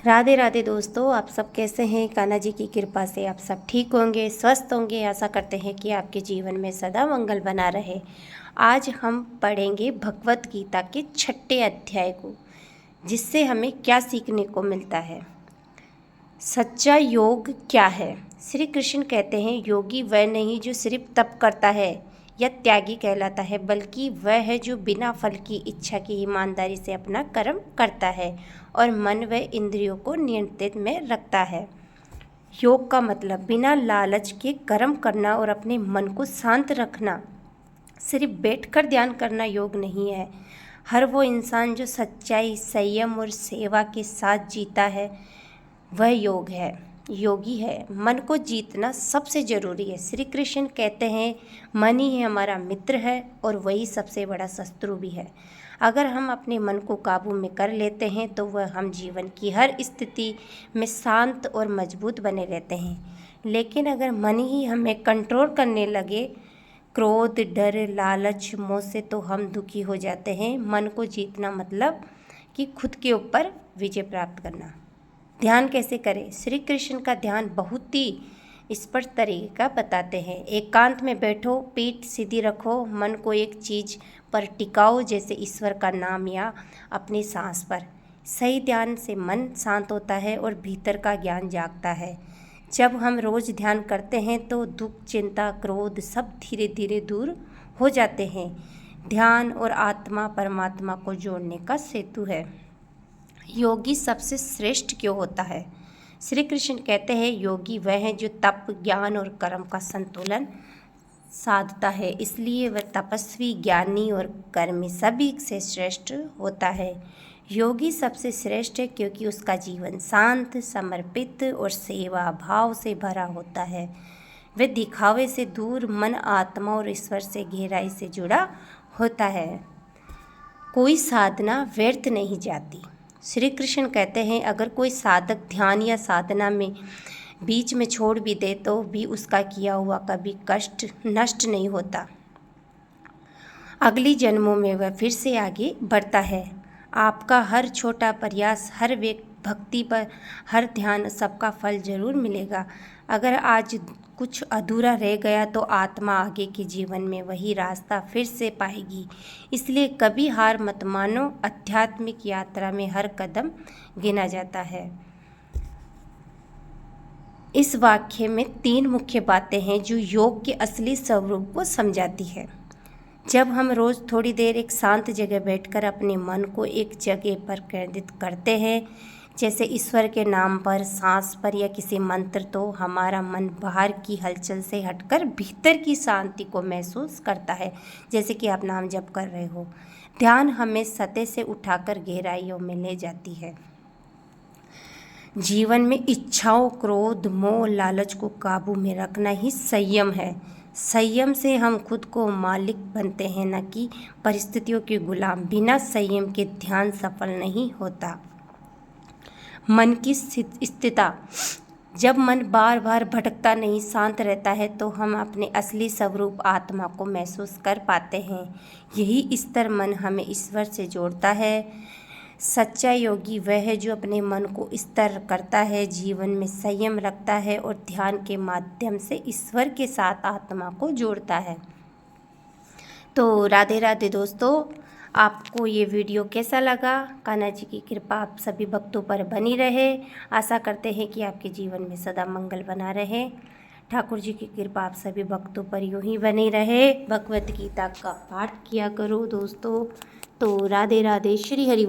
राधे राधे दोस्तों, आप सब कैसे हैं। कान्हा जी की कृपा से आप सब ठीक होंगे, स्वस्थ होंगे। आशा करते हैं कि आपके जीवन में सदा मंगल बना रहे। आज हम पढ़ेंगे भगवत गीता के 6ठे अध्याय को, जिससे हमें क्या सीखने को मिलता है। सच्चा योग क्या है। श्री कृष्ण कहते हैं, योगी वह नहीं जो सिर्फ तप करता है या त्यागी कहलाता है, बल्कि वह है जो बिना फल की इच्छा की ईमानदारी से अपना कर्म करता है और मन व इंद्रियों को नियंत्रित में रखता है। योग का मतलब बिना लालच के कर्म करना और अपने मन को शांत रखना। सिर्फ बैठकर ध्यान करना योग नहीं है। हर वो इंसान जो सच्चाई, संयम और सेवा के साथ जीता है, वह योगी है। मन को जीतना सबसे ज़रूरी है। श्री कृष्ण कहते हैं, मन ही हमारा मित्र है और वही सबसे बड़ा शत्रु भी है। अगर हम अपने मन को काबू में कर लेते हैं तो वह हम जीवन की हर स्थिति में शांत और मजबूत बने रहते हैं। लेकिन अगर मन ही हमें कंट्रोल करने लगे, क्रोध, डर, लालच, मोह से, तो हम दुखी हो जाते हैं। मन को जीतना मतलब कि खुद के ऊपर विजय प्राप्त करना। ध्यान कैसे करें। श्री कृष्ण का ध्यान बहुत ही स्पष्ट तरीका बताते हैं। एकांत में बैठो, पीठ सीधी रखो, मन को एक चीज़ पर टिकाओ, जैसे ईश्वर का नाम या अपनी सांस पर। सही ध्यान से मन शांत होता है और भीतर का ज्ञान जागता है। जब हम रोज़ ध्यान करते हैं तो दुख, चिंता, क्रोध सब धीरे धीरे दूर हो जाते हैं। ध्यान और आत्मा परमात्मा को जोड़ने का सेतु है। योगी सबसे श्रेष्ठ क्यों होता है। श्री कृष्ण कहते हैं, योगी वह है जो तप, ज्ञान और कर्म का संतुलन साधता है। इसलिए वह तपस्वी, ज्ञानी और कर्मी सभी से श्रेष्ठ होता है। योगी सबसे श्रेष्ठ है क्योंकि उसका जीवन शांत, समर्पित और सेवा भाव से भरा होता है। वह दिखावे से दूर मन, आत्मा और ईश्वर से गहराई से जुड़ा होता है। कोई साधना व्यर्थ नहीं जाती। श्री कृष्ण कहते हैं, अगर कोई साधक ध्यान या साधना में बीच में छोड़ भी दे तो भी उसका किया हुआ कभी कष्ट नष्ट नहीं होता। अगली जन्मों में वह फिर से आगे बढ़ता है। आपका हर छोटा प्रयास, हर भक्ति पर, हर ध्यान, सबका फल जरूर मिलेगा। अगर आज कुछ अधूरा रह गया तो आत्मा आगे के जीवन में वही रास्ता फिर से पाएगी। इसलिए कभी हार मत मानो। आध्यात्मिक यात्रा में हर कदम गिना जाता है। इस वाक्य में 3 मुख्य बातें हैं जो योग के असली स्वरूप को समझाती है। जब हम रोज़ थोड़ी देर एक शांत जगह बैठकर अपने मन को एक जगह पर केंद्रित करते हैं, जैसे ईश्वर के नाम पर, सांस पर या किसी मंत्र, तो हमारा मन बाहर की हलचल से हटकर भीतर की शांति को महसूस करता है। जैसे कि आप नाम जप कर रहे हो। ध्यान हमें सतह से उठाकर गहराइयों में ले जाती है। जीवन में इच्छाओं, क्रोध, मोह, लालच को काबू में रखना ही संयम है। संयम से हम खुद को मालिक बनते हैं, न कि परिस्थितियों के गुलाम। बिना संयम के ध्यान सफल नहीं होता। मन की स्थिरता। जब मन बार बार भटकता नहीं, शांत रहता है, तो हम अपने असली स्वरूप आत्मा को महसूस कर पाते हैं। यही स्थिर मन हमें ईश्वर से जोड़ता है। सच्चा योगी वह है जो अपने मन को स्थिर करता है, जीवन में संयम रखता है और ध्यान के माध्यम से ईश्वर के साथ आत्मा को जोड़ता है। तो राधे राधे दोस्तों, आपको ये वीडियो कैसा लगा। कान्हा जी की कृपा आप सभी भक्तों पर बनी रहे। आशा करते हैं कि आपके जीवन में सदा मंगल बना रहे। ठाकुर जी की कृपा आप सभी भक्तों पर यूं ही बनी रहे। भगवत गीता का पाठ किया करो दोस्तों। तो राधे राधे, श्री हरि।